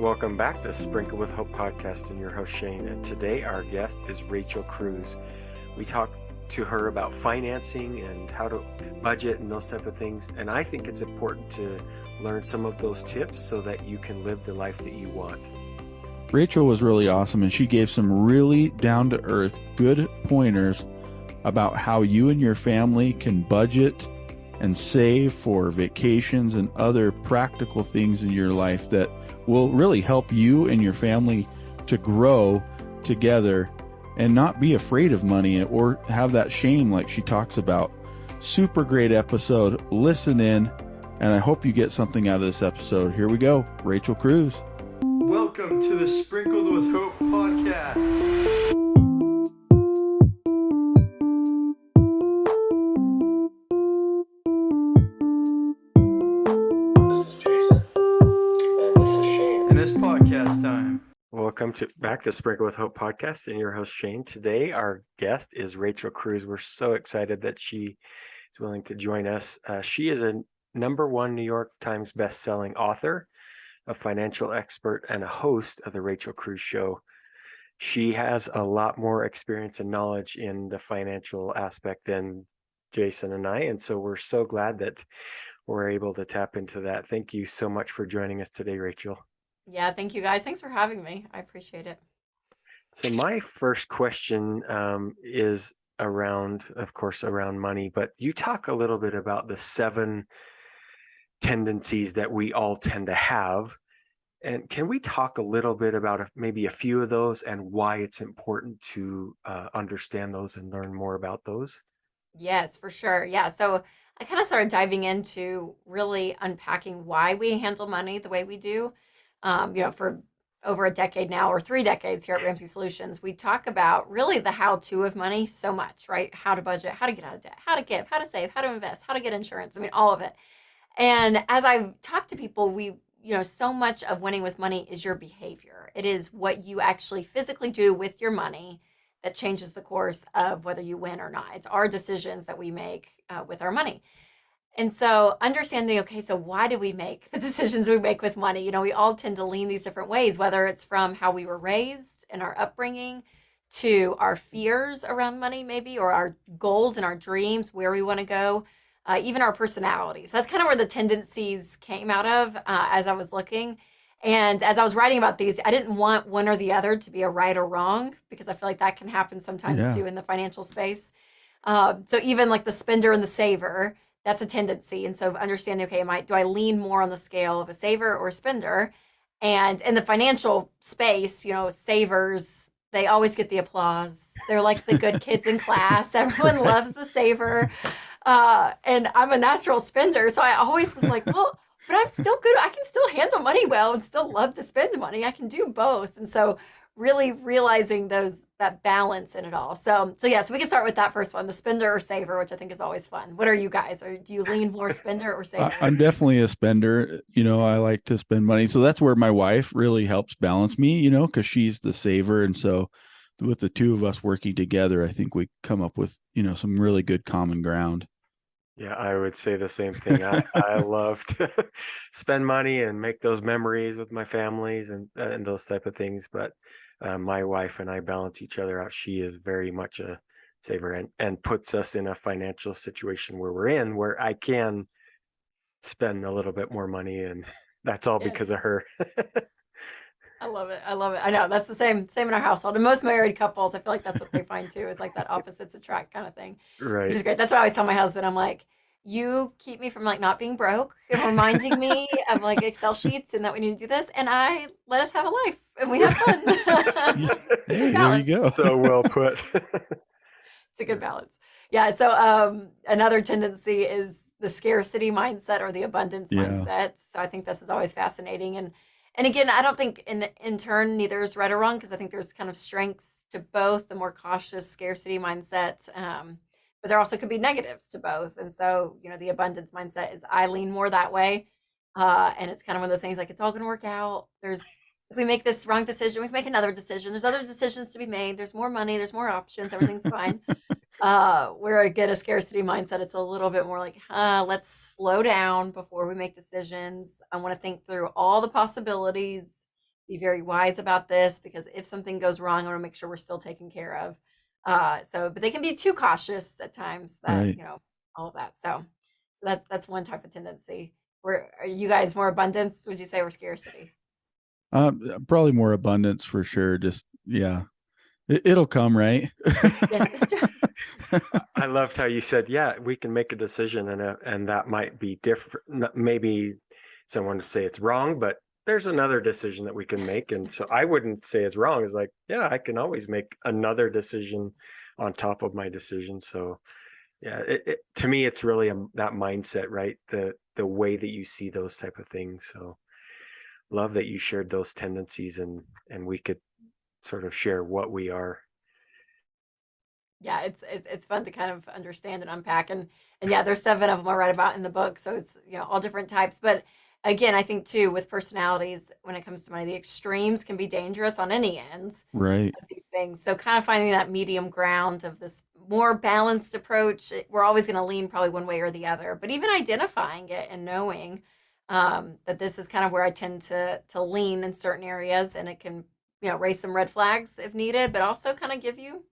Welcome back to Sprinkle with Hope podcast and your host Shane. And today our guest is Rachel Cruze. We talked to her about financing and how to budget and those type of things. And I think it's important to learn some of those tips so that you can live the life that you want. Rachel was really awesome, and she gave some really down-to-earth, good pointers about how you and your family can budget and save for vacations and other practical things in your life that will really help you and your family to grow together and not be afraid of money or have that shame like she talks about. Super great episode. Listen in, and I hope you get something out of this episode. Here we go. Rachel Cruze. Welcome to the Sprinkled with Hope podcast. Welcome back to Sprinkle with Hope podcast and your host Shane. Today our guest is Rachel Cruze. We're so excited that she is willing to join us. She is a #1 New York Times bestselling author, a financial expert, and a host of the Rachel Cruze Show. She has a lot more experience and knowledge in the financial aspect than Jason and I, and so we're so glad that we're able to tap into that. Thank you so much for joining us today, Rachel. Yeah, thank you guys. Thanks for having me. I appreciate it. So my first question is around money, but you talk a little bit about the 7 tendencies that we all tend to have. And can we talk a little bit about maybe a few of those and why it's important to understand those and learn more about those? Yes, for sure. Yeah. So I kind of started diving into really unpacking why we handle money the way we do. For over a decade now, or 3 decades here at Ramsey Solutions, we talk about really the how-to of money so much, right? How to budget, how to get out of debt, how to give, how to save, how to invest, how to get insurance. I mean, all of it. And as I talk to people, so much of winning with money is your behavior. It is what you actually physically do with your money that changes the course of whether you win or not. It's our decisions that we make with our money. And so understanding, okay, so why do we make the decisions we make with money? We all tend to lean these different ways, whether it's from how we were raised and our upbringing to our fears around money, maybe, or our goals and our dreams, where we want to go, even our personalities. That's kind of where the tendencies came out of as I was looking. And as I was writing about these, I didn't want one or the other to be a right or wrong, because I feel like that can happen sometimes too in the financial space. So even like the spender and the saver, that's a tendency. And so understanding, okay, do I lean more on the scale of a saver or a spender? And in the financial space, savers, they always get the applause. They're like the good kids in class. Everyone loves the saver. And I'm a natural spender. So I always was like, well, but I'm still good. I can still handle money well and still love to spend money. I can do both. And so really realizing that balance in it all. So we can start with that first one, the spender or saver, which I think is always fun. What are you guys? Or do you lean more spender or saver? I'm definitely a spender. I like to spend money. So that's where my wife really helps balance me, because she's the saver. And so with the two of us working together, I think we come up with, some really good common ground. Yeah, I would say the same thing. I love to spend money and make those memories with my families and those type of things. But my wife and I balance each other out. She is very much a saver and puts us in a financial situation where I can spend a little bit more money, and that's all because of her. I love it. I know that's the same in our household. And most married couples, I feel like that's what they find too, is like that opposites attract kind of thing. Right. Which is great. That's what I always tell my husband. I'm like, you keep me from like not being broke and reminding me of like Excel sheets and that we need to do this. And I let us have a life and we have fun. Hey, there you go. So well put. It's a good balance. Yeah. So another tendency is the scarcity mindset or the abundance mindset. So I think this is always fascinating. And again, I don't think in turn neither is right or wrong, because I think there's kind of strengths to both. The more cautious scarcity mindset, but there also could be negatives to both. And so, the abundance mindset is I lean more that way. And it's kind of one of those things like it's all going to work out. If we make this wrong decision, we can make another decision. There's other decisions to be made. There's more money. There's more options. Everything's fine. Where I get a scarcity mindset, it's a little bit more like, let's slow down before we make decisions. I want to think through all the possibilities be very wise about this because if something goes wrong, I want to make sure we're still taken care of. But they can be too cautious at times that, Right. all of that. So that's one type of tendency. Are you guys more abundance, would you say, or scarcity? Probably more abundance for sure. Just, yeah, it'll come, right? Yes, that's right. I loved how you said, yeah, we can make a decision and that might be different. Maybe someone would say it's wrong, but there's another decision that we can make. And so I wouldn't say it's wrong. It's like, yeah, I can always make another decision on top of my decision. So yeah, to me, it's really that mindset, right? The way that you see those type of things. So love that you shared those tendencies and we could sort of share what we are. Yeah, it's fun to kind of understand and unpack, and yeah, there's 7 of them I write about in the book, so it's, all different types. But again, I think too with personalities, when it comes to money, the extremes can be dangerous on any ends Right. of these things. So kind of finding that medium ground of this more balanced approach. We're always going to lean probably one way or the other, but even identifying it and knowing that this is kind of where I tend to lean in certain areas, and it can, raise some red flags if needed, but also kind of give you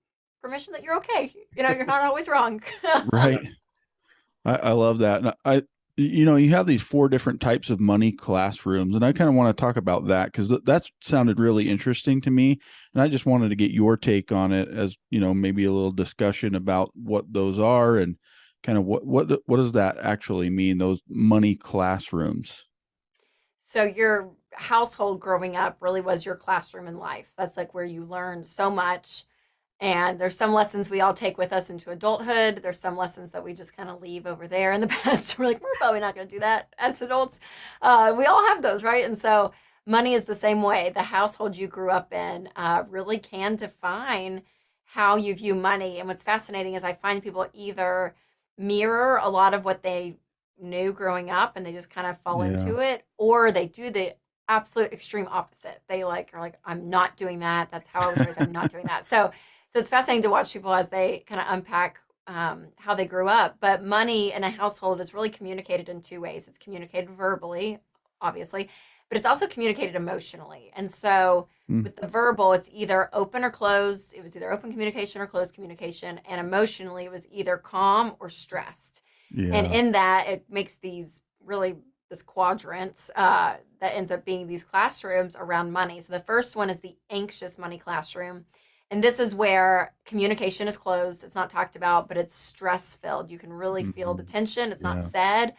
permission that you're okay. You're not always wrong. Right. I love that. And you have these 4 different types of money classrooms, and I kind of want to talk about that because that sounded really interesting to me. And I just wanted to get your take on it as, maybe a little discussion about what those are and kind of what does that actually mean, those money classrooms? So your household growing up really was your classroom in life. That's like where you learned so much. And there's some lessons we all take with us into adulthood. There's some lessons that we just kind of leave over there in the past. We're like, we're probably not going to do that as adults. We all have those, right? And so money is the same way. The household you grew up in really can define how you view money. And what's fascinating is I find people either mirror a lot of what they knew growing up and they just kind of fall Yeah. into it, or they do the absolute extreme opposite. They are like, I'm not doing that. That's how I was raised. I'm not doing that. So it's fascinating to watch people as they kind of unpack how they grew up. But money in a household is really communicated in 2 ways. It's communicated verbally, obviously, but it's also communicated emotionally. And so Mm, with the verbal, it's either open or closed. It was either open communication or closed communication. And emotionally, it was either calm or stressed. And yeah. in that, it makes this quadrants that ends up being these classrooms around money. So the first one is the anxious money classroom. And this is where communication is closed. It's not talked about, but it's stress filled. You can really feel the Mhm. tension. It's not Yeah. said,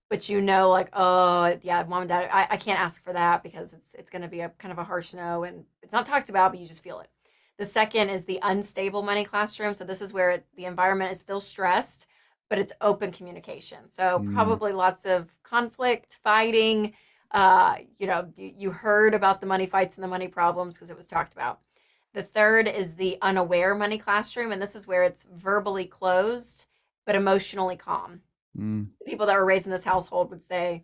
but like, oh yeah, mom and dad, I can't ask for that because it's going to be a kind of a harsh no, and it's not talked about, but you just feel it. The second is the unstable money classroom. So this is where the environment is still stressed, but it's open communication. So Mm, probably lots of conflict, fighting. You heard about the money fights and the money problems because it was talked about. The third is the unaware money classroom, and this is where it's verbally closed but emotionally calm. mm, The people that were raised in this household would say,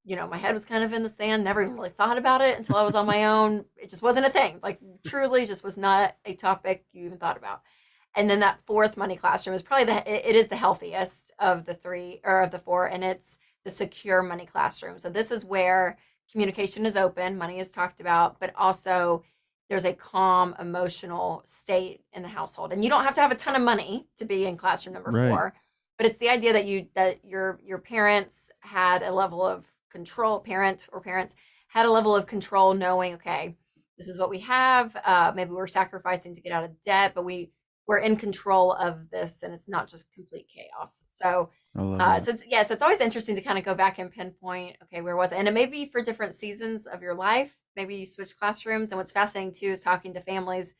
my head was kind of in the sand, never even really thought about it until I was on my own. It just wasn't a thing. Like, truly, just was not a topic you even thought about. And then that fourth money classroom is probably it is the healthiest of the 3 or of the 4, and it's the secure money classroom. So this is where communication is open, money is talked about, but also there's a calm emotional state in the household. And you don't have to have a ton of money to be in classroom number right. 4, but it's the idea that your parents had a level of control, parents had a level of control, knowing, okay, this is what we have. Maybe we're sacrificing to get out of debt, but we're in control of this, and it's not just complete chaos. So, I love that. so it's always interesting to kind of go back and pinpoint, okay, where was it? And it may be for different seasons of your life. Maybe you switch classrooms. And what's fascinating too is talking to families,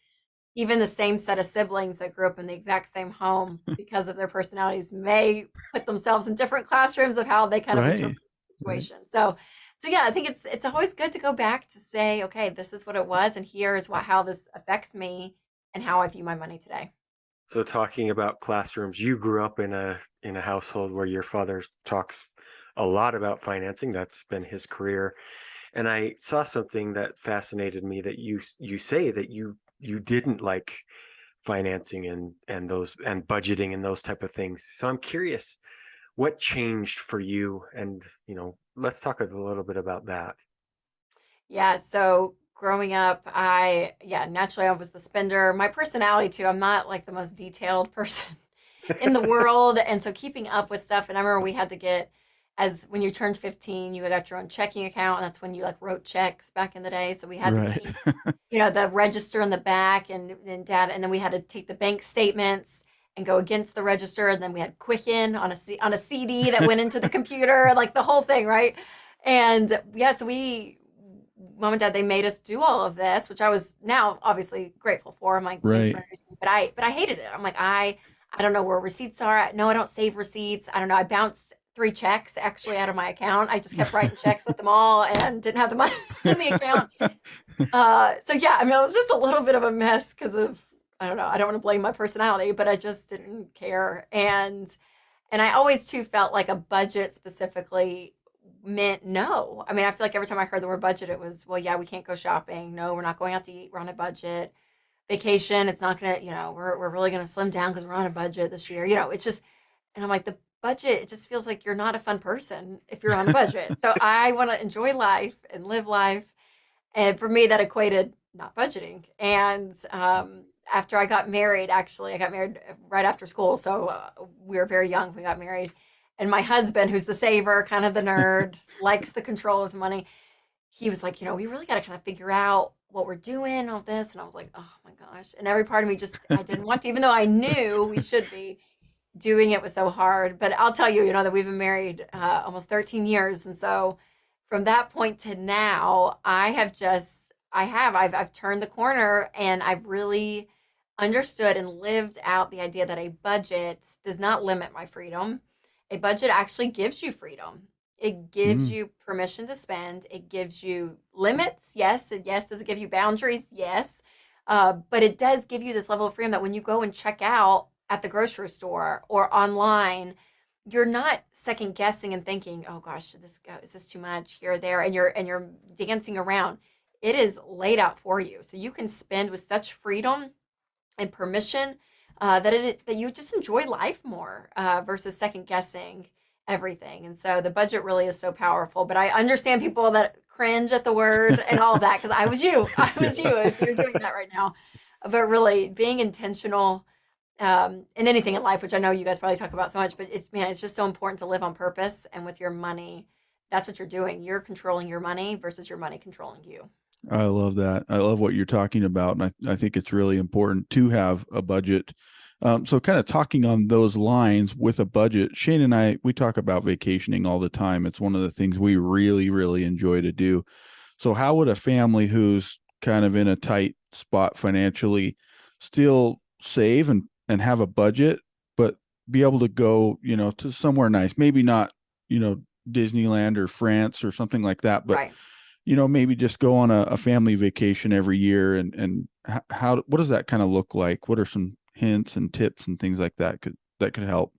even the same set of siblings that grew up in the exact same home, because of their personalities, may put themselves in different classrooms of how they kind of Right. interpret the Right. situation. So yeah, I think it's always good to go back to say, okay, this is what it was, and here is how this affects me and how I view my money today. So talking about classrooms, you grew up in a household where your father talks a lot about financing. That's been his career. And I saw something that fascinated me that you say that you didn't like financing and those and budgeting and those type of things. So I'm curious what changed for you and let's talk a little bit about that. Yeah, so growing up, naturally I was the spender. My personality too, I'm not like the most detailed person in the world. And so keeping up with stuff. And I remember we had to get, as when you turned 15, you got your own checking account. And that's when you like wrote checks back in the day. So we had to Right. keep, the register in the back and data. And then we had to take the bank statements and go against the register. And then we had Quicken on a CD that went into the computer, like the whole thing, right? And yeah, so mom and dad, they made us do all of this, which I was now obviously grateful for. I'm like, thanks for Right. introducing me. But I hated it. I'm like, I don't know where receipts are. No, I don't save receipts. I don't know. I bounced 3 checks actually out of my account. I just kept writing checks at them all and didn't have the money in the account. So yeah, I mean, it was just a little bit of a mess because of, I don't know. I don't want to blame my personality, but I just didn't care. And I always too felt like a budget specifically meant no. I mean, I feel like every time I heard the word budget, it was, well, yeah, we can't go shopping. No, we're not going out to eat. We're on a budget. Vacation, it's not gonna, we're really gonna slim down because we're on a budget this year. It's just, and I'm like, the budget, it just feels like you're not a fun person if you're on a budget. So I want to enjoy life and live life. And for me, that equated not budgeting. And after I got married, actually, I got married right after school. So we were very young when we got married. And my husband, who's the saver, kind of the nerd, likes the control of the money. He was like, we really got to kind of figure out what we're doing, all this. And I was like, oh my gosh. And every part of me I didn't want to, even though I knew we should be doing it was so hard. But I'll tell you, that we've been married almost 13 years. And so from that point to now, I've turned the corner and I've really understood and lived out the idea that a budget does not limit my freedom. A budget actually gives you freedom. It gives Mm. you permission to spend. It gives you limits. Yes. And yes. Does it give you boundaries? Yes. But it does give you this level of freedom that when you go and check out at the grocery store or online, you're not second guessing and thinking, oh gosh, is this too much here or there? And you're dancing around. It is laid out for you. So you can spend with such freedom and permission that you just enjoy life more versus second guessing everything. And so the budget really is so powerful. But I understand people that cringe at the word and all of that because I was you. I was you if you're doing that right now. But really being intentional in anything in life, which I know you guys probably talk about so much, but it's just so important to live on purpose. And with your money, that's what you're doing. You're controlling your money versus your money controlling you. I love that. I love what you're talking about. And I think it's really important to have a budget. So kind of talking on those lines with a budget, Shane and I, we talk about vacationing all the time. It's one of the things we really, really enjoy to do. So how would a family who's kind of in a tight spot financially still save and have a budget, but be able to go, to somewhere nice, maybe not, Disneyland or France or something like that, but Right. Maybe just go on a family vacation every year and what does that kind of look like? What are some hints and tips and things like that could help?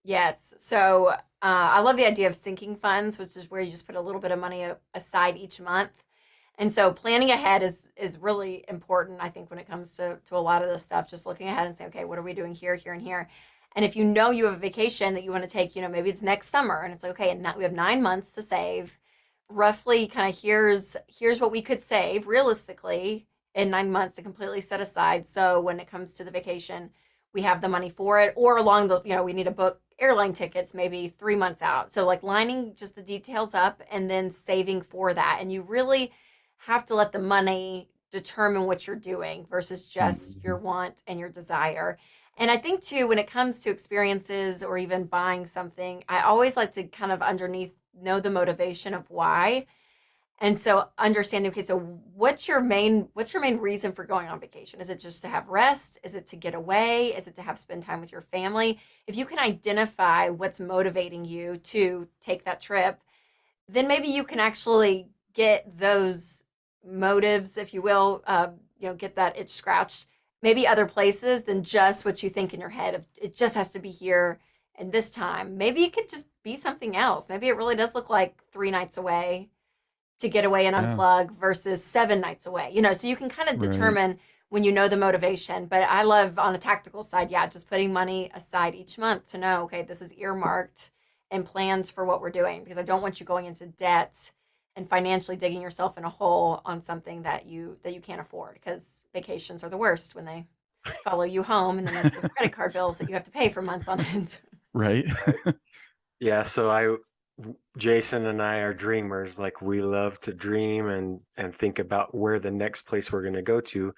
Yes. So I love the idea of sinking funds, which is where you just put a little bit of money aside each month. And so planning ahead is really important, I think, when it comes to a lot of this stuff, just looking ahead and saying, okay, what are we doing here, here, and here? And if you have a vacation that you want to take, maybe it's next summer and it's like, okay, and we have 9 months to save. Roughly kind of here's what we could save realistically in 9 months to completely set aside. So when it comes to the vacation, we have the money for it, or along we need to book airline tickets maybe 3 months out. So like lining just the details up and then saving for that. And you really have to let the money determine what you're doing versus just your want and your desire. And I think too, when it comes to experiences or even buying something, I always like to kind of underneath know the motivation of why. And so understanding, okay, so what's your main reason for going on vacation? Is it just to have rest? Is it to get away? Is it to spend time with your family? If you can identify what's motivating you to take that trip, then maybe you can actually get those motives, if you will, get that itch scratched, maybe other places than just what you think in your head of it just has to be here and this time. Maybe it could just be something else. Maybe it really does look like 3 nights away to get away and Yeah. unplug versus 7 nights away, so you can kind of Right. determine when you know the motivation. But I love on a tactical side, just putting money aside each month to know, okay, this is earmarked and plans for what we're doing, because I don't want you going into debt and financially digging yourself in a hole on something that you can't afford, because vacations are the worst when they follow you home, and then it's the credit card bills that you have to pay for months on end. Right. Yeah, Jason and I are dreamers. Like, we love to dream and think about where the next place we're going to go to.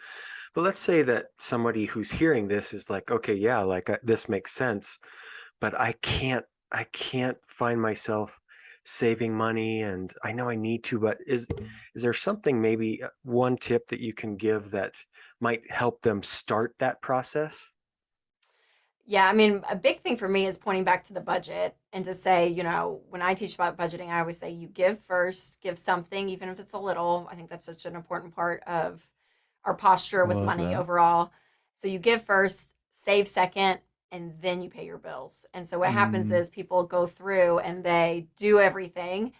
But let's say that somebody who's hearing this is like, okay, yeah, like this makes sense, but I can't find myself saving money, and I know I need to, but is there something, maybe one tip that you can give that might help them start that process? Yeah, I mean, a big thing for me is pointing back to the budget and to say, when I teach about budgeting, I always say you give first, give something, even if it's a little. I think that's such an important part of our posture I with love money that. overall. So you give first, save second, and then you pay your bills. And so what happens Mm, is people go through and they do everything.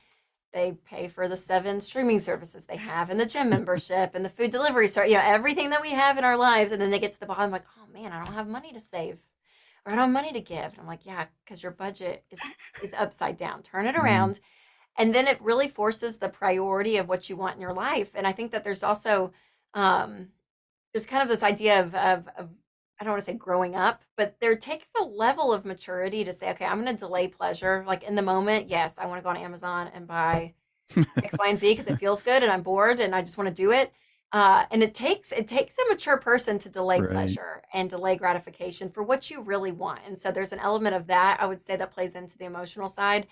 They pay for the 7 streaming services they have, and the gym membership, and the food delivery store, everything that we have in our lives. And then they get to the bottom like, oh man, I don't have money to save, or I don't have money to give. And I'm like, yeah, because your budget is upside down. Turn it mm, around. And then it really forces the priority of what you want in your life. And I think that there's also um, there's kind of this idea of I don't want to say growing up, but there takes a level of maturity to say, okay, I'm going to delay pleasure. Like in the moment, yes, I want to go on Amazon and buy X, Y, and Z because it feels good and I'm bored and I just want to do it. And it takes a mature person to delay right. pleasure and delay gratification for what you really want. And so there's an element of that, I would say, that plays into the emotional side.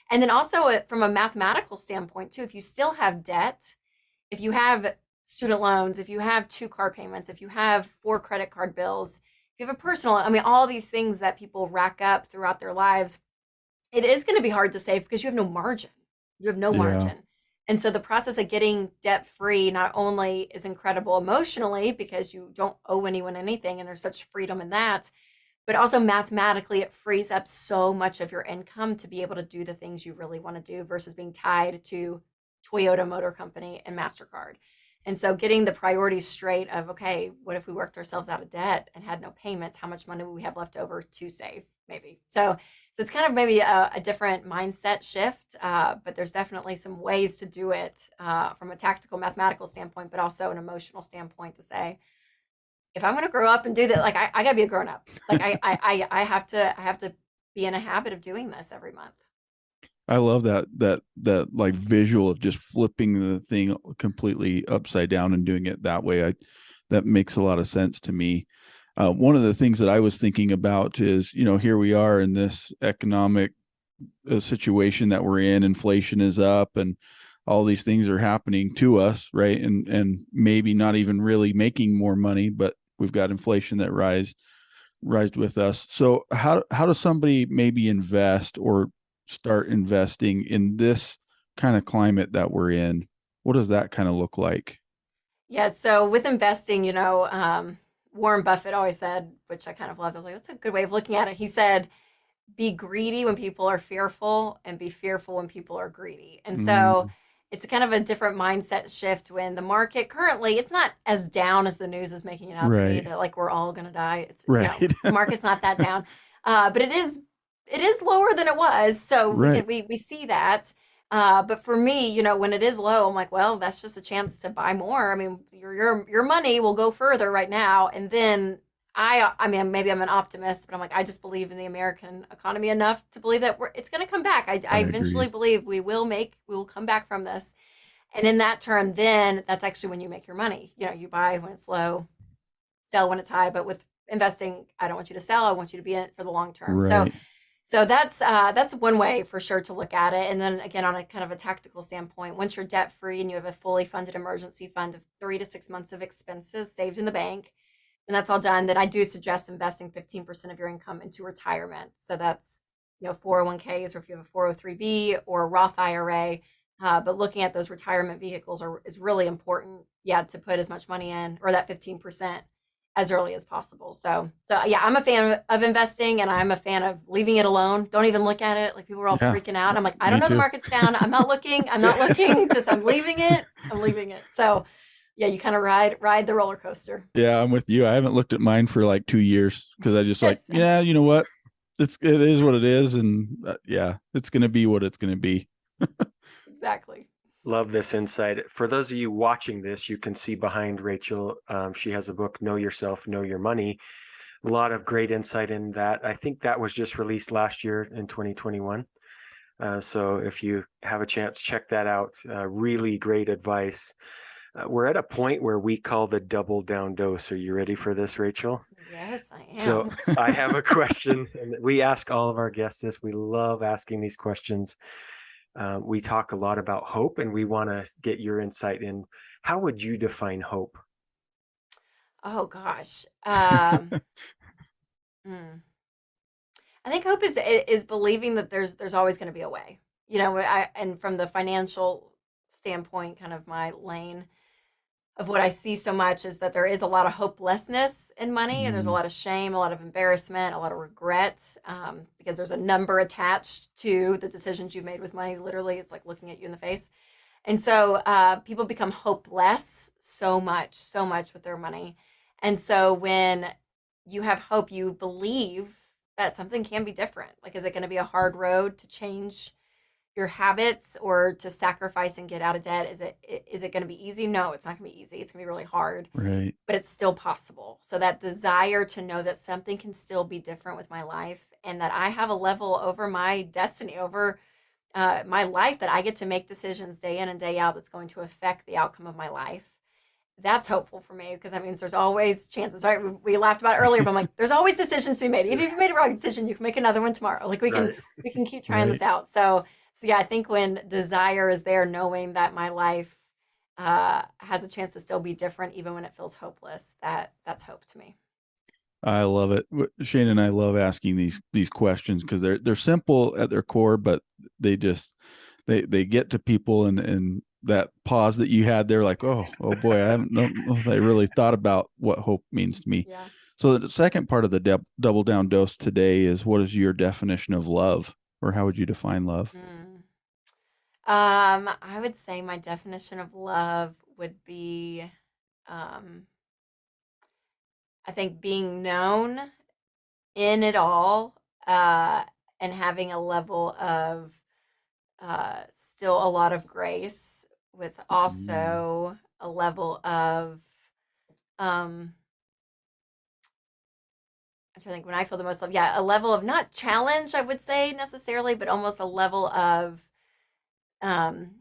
And then also from a mathematical standpoint too, if you still have debt, if you have student loans, if you have 2 car payments, if you have 4 credit card bills, if you have a personal, I mean, all these things that people rack up throughout their lives, it is going to be hard to save because you have no margin. You have no Yeah. margin. And so the process of getting debt free not only is incredible emotionally because you don't owe anyone anything and there's such freedom in that, but also mathematically it frees up so much of your income to be able to do the things you really want to do versus being tied to Toyota Motor Company and MasterCard. And so getting the priorities straight of, okay, what if we worked ourselves out of debt and had no payments? How much money would we have left over to save, maybe? So it's kind of maybe a different mindset shift, but there's definitely some ways to do it from a tactical mathematical standpoint, but also an emotional standpoint to say, if I'm going to grow up and do that, like I got to be a grown up. Like I have to be in a habit of doing this every month. I love that like visual of just flipping the thing completely upside down and doing it that way. That makes a lot of sense to me. One of the things that I was thinking about is, here we are in this economic situation that we're in. Inflation is up, and all these things are happening to us, right? And maybe not even really making more money, but we've got inflation that rise with us. So how does somebody maybe invest or start investing in this kind of climate that we're in? What does that kind of look like? Yeah. So with investing, Warren Buffett always said, which I kind of loved. I was like, that's a good way of looking at it. He said, be greedy when people are fearful and be fearful when people are greedy. And so Mm, it's kind of a different mindset shift when the market currently, it's not as down as the news is making it out to be, right. that like we're all going to die. It's, Right. the market's not that down. But it is lower than it was. So Right. we see that. But for me, when it is low, I'm like, well, that's just a chance to buy more. I mean, your money will go further right now. And then I mean, maybe I'm an optimist, but I'm like, I just believe in the American economy enough to believe that it's going to come back. I I eventually agree. believe we will come back from this. And in that turn, then that's actually when you make your money. You buy when it's low, sell when it's high. But with investing, I don't want you to sell. I want you to be in it for the long term. So Right. so that's one way for sure to look at it. And then again, on a kind of a tactical standpoint, once you're debt free and you have a fully funded emergency fund of 3 to 6 months of expenses saved in the bank, and that's all done, then I do suggest investing 15% of your income into retirement. So that's 401ks, or if you have a 403b or a Roth IRA. But looking at those retirement vehicles is really important. Yeah, to put as much money in, or that 15%, as early as possible. So yeah, I'm a fan of investing, and I'm a fan of leaving it alone. Don't even look at it. Like people are all Yeah. freaking out. I'm like, I don't Me know, the too. market's down. I'm not looking. I'm not looking. Just I'm leaving it. I'm leaving it. So yeah, you kind of ride the roller coaster. Yeah, I'm with you. I haven't looked at mine for like 2 years because I just like, Yes, yeah, you know what? It is what it is, and yeah, it's gonna be what it's gonna be. exactly. Love this insight. For those of you watching this, you can see behind Rachel, she has a book, Know Yourself, Know Your Money. A lot of great insight in that. I think that was just released last year in 2021. So if you have a chance, check that out. Really great advice. We're at a point where we call the double down dose. Are you ready for this, Rachel? Yes, I am. So I have a question, and we ask all of our guests this. We love asking these questions. We talk a lot about hope, and we want to get your insight in how would you define hope? Oh gosh. Hmm. I think hope is believing that there's always going to be a way. And from the financial standpoint, kind of my lane of what I see so much is that there is a lot of hopelessness in money, and there's a Mm, lot of shame, a lot of embarrassment, a lot of regret, because there's a number attached to the decisions you've made with money. Literally, it's like looking at you in the face. And so people become hopeless so much with their money. And so when you have hope, you believe that something can be different. Like, is it going to be a hard road to change your habits or to sacrifice and get out of debt? Is it going to be easy? No, it's not going to be easy. It's going to be really hard, right. but it's still possible. So that desire to know that something can still be different with my life, and that I have a level over my destiny, over my life, that I get to make decisions day in and day out that's going to affect the outcome of my life. That's hopeful for me, because that means there's always chances, right? We laughed about it earlier, but I'm like, there's always decisions to be made. If you've made a wrong decision, you can make another one tomorrow. Like, Right. we can keep trying this Right. out. So yeah, I think when desire is there, knowing that my life has a chance to still be different, even when it feels hopeless, that's hope to me. I love it. Shane and I love asking these questions because they're simple at their core, but they just they get to people, and that pause that you had there, like, oh boy, I haven't know if I really thought about what hope means to me. Yeah. So the second part of the double down dose today is, what is your definition of love, or how would you define love? Mm. I would say my definition of love would be, um, I think, being known in it all, uh, and having a level of still a lot of grace, with Mm, also a level of, um, I'm trying to think, when I feel the most love, yeah, a level of not challenge, I would say necessarily, but almost a level of um,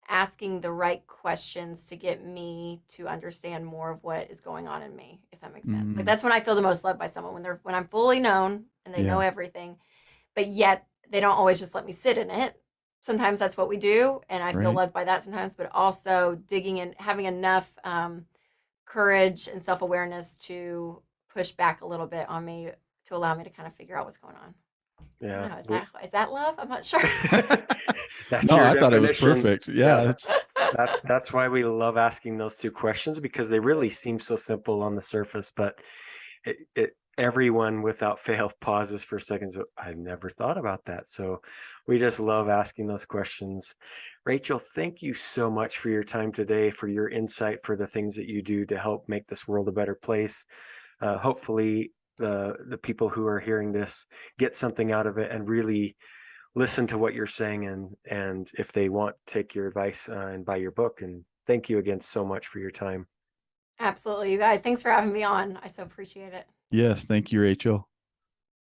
asking the right questions to get me to understand more of what is going on in me, if that makes sense. Like, mm, that's when I feel the most loved by someone, when I'm fully known and they know yeah, everything, but yet they don't always just let me sit in it. Sometimes that's what we do, and I feel right. loved by that sometimes, but also digging in, having enough courage and self awareness to push back a little bit on me, to allow me to kind of figure out what's going on. I don't Yeah. know. Is that love? I'm not sure. That's No, your I thought it was definition. perfect. Yeah, Yeah, it's that's why we love asking those two questions, because they really seem so simple on the surface, but everyone without fail pauses for seconds. "Oh, I've never thought about that." So we just love asking those questions. Rachel, thank you so much for your time today, for your insight, for the things that you do to help make this world a better place. Hopefully the people who are hearing this get something out of it and really listen to what you're saying, and if they want, take your advice and buy your book. And thank you again so much for your time. Absolutely, you guys. Thanks for having me on. I so appreciate it. yes. Thank you, Rachel.